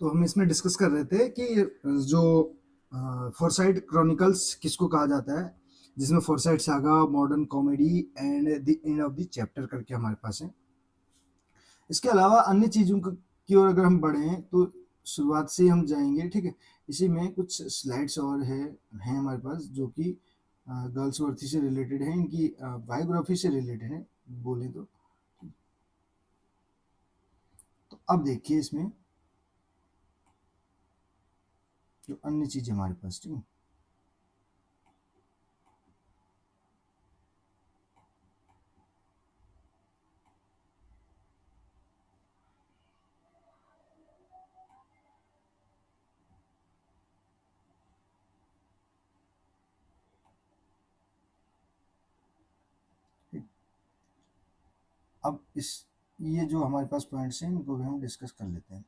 तो हम इसमें डिस्कस कर रहे थे कि जो फोरसाइट क्रॉनिकल्स किसको कहा जाता है, जिसमें foresight saga, modern comedy and the end of the chapter करके हमारे पास है। इसके अलावा अन्य चीज़ों की ओर अगर हम बढ़ें तो शुरुआत से ही हम जाएंगे, ठीक है। इसी में कुछ स्लाइड्स और हैं हमारे पास जो कि गर्ल्स वर्थी से रिलेटेड है, इनकी बायोग्राफी से रिलेटेड है बोले तो अब देखिए इसमें जो अन्य चीज़ें हमारे पास, ठीक है। अब ये जो हमारे पास पॉइंट्स हैं इनको भी हम डिस्कस कर लेते हैं।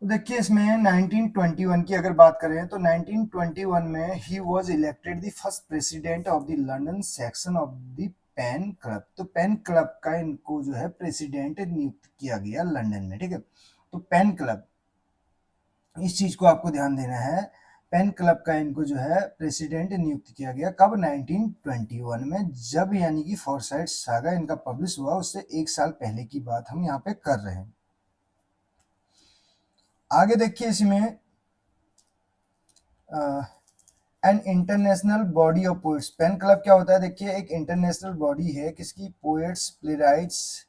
तो देखिए इसमें 1921 की अगर बात करें तो 1921 में ही was elected the first president of the London section of the PEN Club. तो पेन क्लब का इनको जो है प्रेसिडेंट नियुक्त किया गया लंदन में, ठीक है। तो पेन क्लब, इस चीज को आपको ध्यान देना है, पेन क्लब का इनको जो है प्रेसिडेंट नियुक्त किया गया कब? 1921 में, जब यानी कि फोरसाइट सागा इनका पब्लिश हुआ उससे एक साल पहले की बात हम यहाँ पे कर रहे हैं। आगे देखिए इसमें an international body of poets. PEN club क्या होता है? देखिए एक इंटरनेशनल बॉडी है किसकी? Poets, playwrights,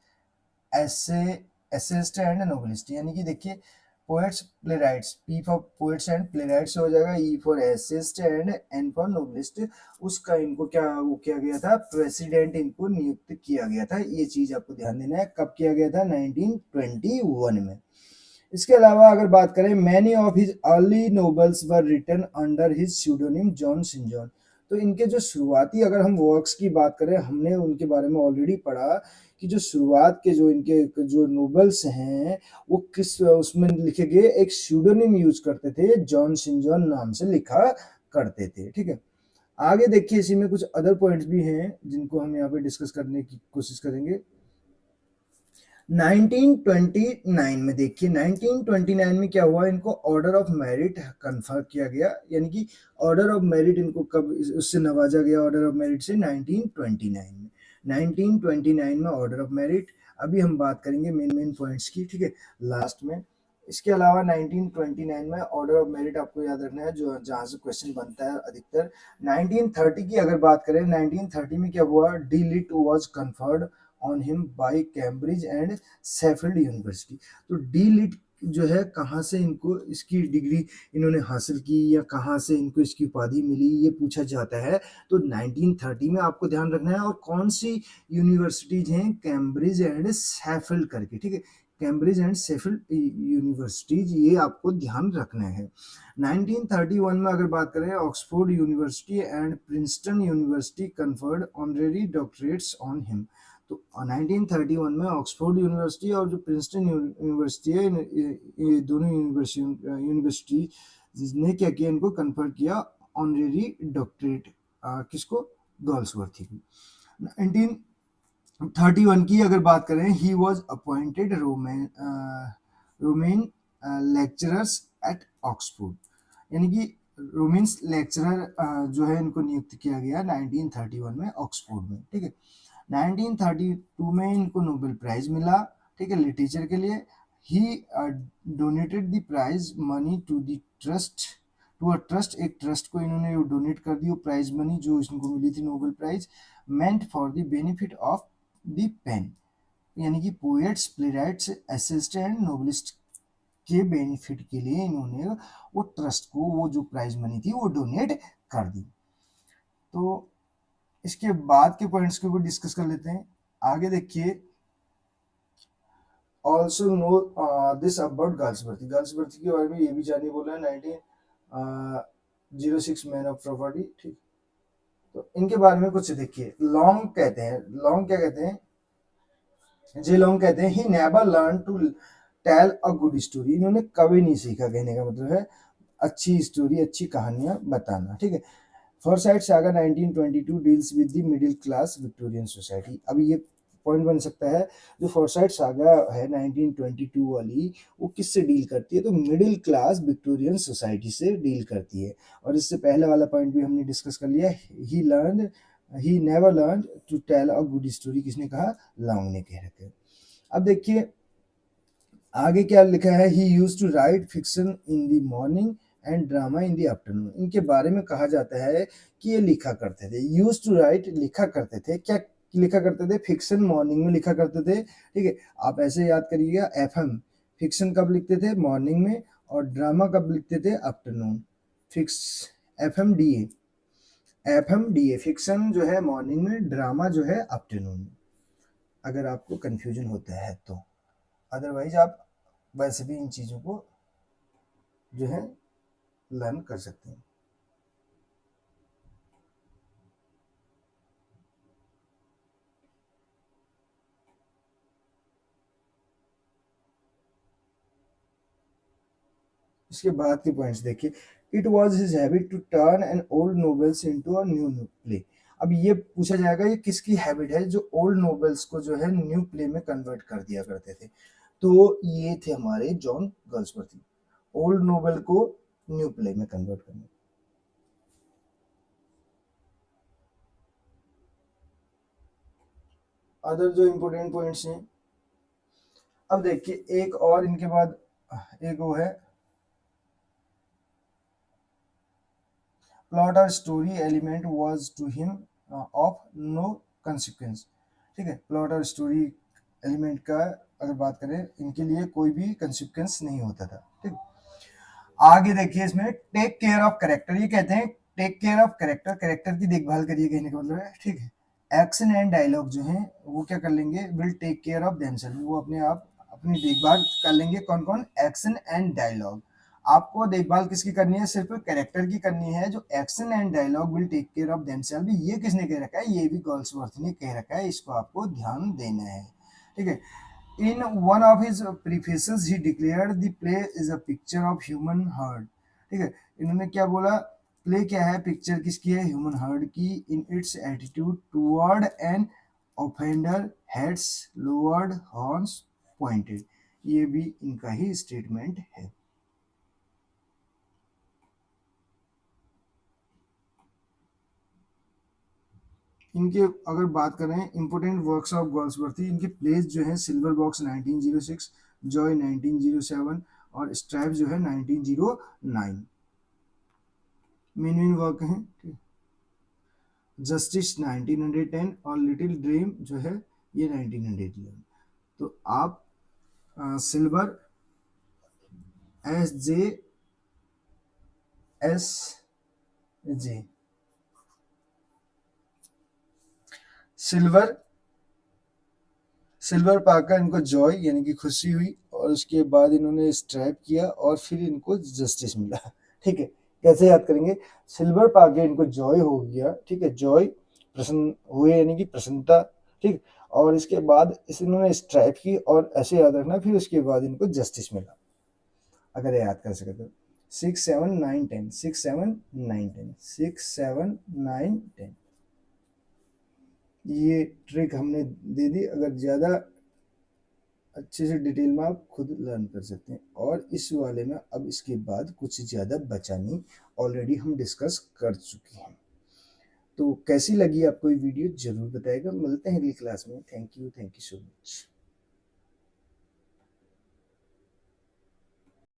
essay essayist and novelist. यानी कि देखिए poets, playwrights, P for poets and playwrights हो जाएगा, E for essayist and N for novelist. उसका इनको क्या वो किया गया था? प्रेसिडेंट इनको नियुक्त किया गया था। ये चीज आपको ध्यान देना है, कब किया गया था? 1921 में। इसके अलावा अगर बात करें, many of his early novels were written under his pseudonym John Sinjohn. तो इनके जो शुरुआती अगर हम वर्क्स की बात करें, हमने उनके बारे में ऑलरेडी पढ़ा कि जो शुरुआत के जो इनके जो नोवेल्स हैं वो किस उसमें लिखे गए, एक स्यूडोनिम यूज करते थे, जॉन सिंजॉन नाम से लिखा करते थे, ठीक है। आगे देखिए इसी में कुछ अदर पॉइंट्स भी हैं जिनको हम यहाँ पे डिस्कस करने की कोशिश करेंगे। 1929 में देखिए, 1929 में क्या हुआ? इनको ऑर्डर ऑफ मेरिट कन्फर किया गया, यानी कि ऑर्डर ऑफ मेरिट इनको कब उससे नवाजा गया? ऑर्डर ऑफ मेरिट से 1929 में। 1929 में ऑर्डर ऑफ मेरिट। अभी हम बात करेंगे मेन पॉइंट्स की, ठीक है, लास्ट में। इसके अलावा 1929 में ऑर्डर ऑफ मेरिट आपको याद रखना है, जो जहाँ से क्वेश्चन बनता है अधिकतर। 1930 की अगर बात करें, 1930 में क्या हुआ? D Litt was conferred on him by Cambridge and Sheffield University. तो डी लिट जो है कहाँ से इनको इसकी डिग्री इन्होंने हासिल की या कहाँ से इनको इसकी उपाधि मिली, ये पूछा जाता है। तो 1930 में आपको ध्यान रखना है। और कौन सी यूनिवर्सिटीज हैं? कैम्ब्रिज एंड शेफील्ड करके, ठीक है, कैम्ब्रिज एंड शेफील्ड यूनिवर्सिटीज, ये आपको ध्यान रखना है। 1931 में अगर बात करें, Oxford university and Princeton university conferred honorary doctorates on him. तो 1931 में ऑक्सफोर्ड यूनिवर्सिटी और जो प्रिंसटन यूनिवर्सिटी है, ये दोनों यूनिवर्सिटी ने क्या किया? इनको कन्फर किया ऑनरेरी डॉक्टरेट, किसको? गर्ल्सवर्थी को। 1931 की अगर बात करें, he was appointed Romanes lecturers at Oxford, यानी कि रोमेन्स लेक्चरर जो है इनको नियुक्त किया गया 1931 में ऑक्सफोर्ड में, ठीक है। 1932 में इनको नोबेल प्राइज मिला, ठीक है, लिटरेचर के लिए। He donated the prize money to the trust, to a trust, एक ट्रस्ट को इन्होंने डोनेट कर दी वो प्राइज मनी जो इनको मिली थी Nobel prize, meant for the benefit of the PEN, यानी कि poets, playwrights, essayist and novelist के बेनिफिट के लिए इन्होंने वो ट्रस्ट को वो जो प्राइज मनी थी वो डोनेट कर दी। तो इसके बाद के पॉइंट्स को भी डिस्कस कर लेते हैं। आगे देखिए, ऑल्सो नो दिस अबाउट गर्ल्सवर्थी। गर्ल्सवर्थी के बारे में ये भी जानिए बोला है 1906 मैन ऑफ प्रॉपर्टी, ठीक। तो इनके बारे में कुछ देखिए। लॉन्ग कहते हैं, लॉन्ग क्या कहते हैं? जे लॉन्ग कहते हैं he never learn to tell a good story. इन्होंने कभी नहीं सीखा, कहने का मतलब है अच्छी स्टोरी, अच्छी कहानियां बताना, ठीक है। Foresight saga 1922 deals with the middle class Victorian society. अभी ये पॉइंट बन सकता है, जो फोर्साइट सागा है 1922 वाली, वो किससे डील करती है, तो मिडिल क्लास विक्टोरियन सोसाइटी से डील करती है। और इससे पहले वाला पॉइंट भी हमने डिस्कस कर लिया, he never learn to tell a good story, किसने कहा, लॉन्ग ने कह रखा है। अब देखिए आगे क्या लिखा है, he used to write fiction in the morning and drama in the afternoon. इनके बारे में कहा जाता है कि ये लिखा करते थे, यूज टू राइट लिखा करते थे, क्या लिखा करते थे, फिक्शन मॉर्निंग में लिखा करते थे, ठीक है। आप ऐसे याद करिएगा, एफएम फिक्शन कब लिखते थे, मॉर्निंग में, और ड्रामा कब लिखते थे, afternoon. Fix FM D A fiction जो है मॉर्निंग में, ड्रामा जो है आफ्टरनून में, अगर आपको कंफ्यूजन होता है तो। अदरवाइज आप वैसे भी इन चीज़ों को जो है लर्न कर सकते हैं। इसके बाद के पॉइंट्स देखिए, it was his habit to turn an old novels into a new play. अब ये पूछा जाएगा ये किसकी हैबिट है जो ओल्ड नोवेल्स को जो है न्यू प्ले में कन्वर्ट कर दिया करते थे, तो ये थे हमारे जॉन गर्ल्सवर्थ, ओल्ड नोवेल को न्यू प्ले में कन्वर्ट करने। अदर जो इम्पोर्टेंट पॉइंट्स हैं, अब देखिए एक और इनके बाद एक वो है, प्लॉट और story element was to him of no consequence, ठीक है। प्लॉट और स्टोरी एलिमेंट का अगर बात करें, इनके लिए कोई भी कंसिक्वेंस नहीं होता था, ठीक। आगे देखिए इसमें टेक केयर ऑफ कैरेक्टर, ये कहते हैं take care of character, character की देखभाल करिए कहने का मतलब है, ठीक है। एक्शन एंड डायलॉग जो हैं वो क्या कर लेंगे, will take care of themself, वो अपने आप अपनी देखभाल कर लेंगे। कौन कौन, एक्शन एंड डायलॉग। आपको देखभाल किसकी करनी है, सिर्फ कैरेक्टर की करनी है। जो action and dialogue will take care of themself, ये किसने कह रखा है, ये भी गर्ल्सवर्थ ने कह रखा है, इसको आपको ध्यान देना है, ठीक है। In one of his prefaces, he declared the play is a picture of human herd, ठीक है। इन्होंने क्या बोला, प्ले क्या है, पिक्चर किसकी है, ह्यूमन हर्ड की, in its attitude toward an offender, heads lowered, horns pointed, ये भी इनका ही स्टेटमेंट है। इनके अगर बात करें इंपोर्टेंट वर्क्स ऑफ गर्ल्सवर्थी, इनके प्लेस जो है, सिल्वर बॉक्स 1906, जॉय 1907 और स्ट्राइप जो है 1909 मेन वर्क हैं, ठीक। जस्टिस 1910 और लिटिल ड्रीम जो है ये 1911। तो आप सिल्वर SJSJ, सिल्वर सिल्वर पाकर इनको जॉय यानी कि खुशी हुई, और उसके बाद इन्होंने स्ट्राइप किया और फिर इनको जस्टिस मिला, ठीक है। कैसे याद करेंगे, सिल्वर पाके इनको जॉय हो गया, ठीक है, जॉय प्रसन्न हुए यानी कि प्रसन्नता, ठीक। और इसके बाद इस इन्होंने स्ट्राइप की, और ऐसे याद रखना, फिर उसके बाद इनको जस्टिस मिला, अगर याद कर सके तो। 6 7 9 10 6 7 9 10 6 7 9 10, ये ट्रिक हमने दे दी। अगर ज़्यादा अच्छे से डिटेल में आप खुद लर्न कर सकते हैं। और इस वाले में अब इसके बाद कुछ ज़्यादा बचा नहीं, ऑलरेडी हम डिस्कस कर चुके हैं। तो कैसी लगी आपको ये वीडियो ज़रूर बताइएगा। मिलते हैं अगली क्लास में। Thank you so much.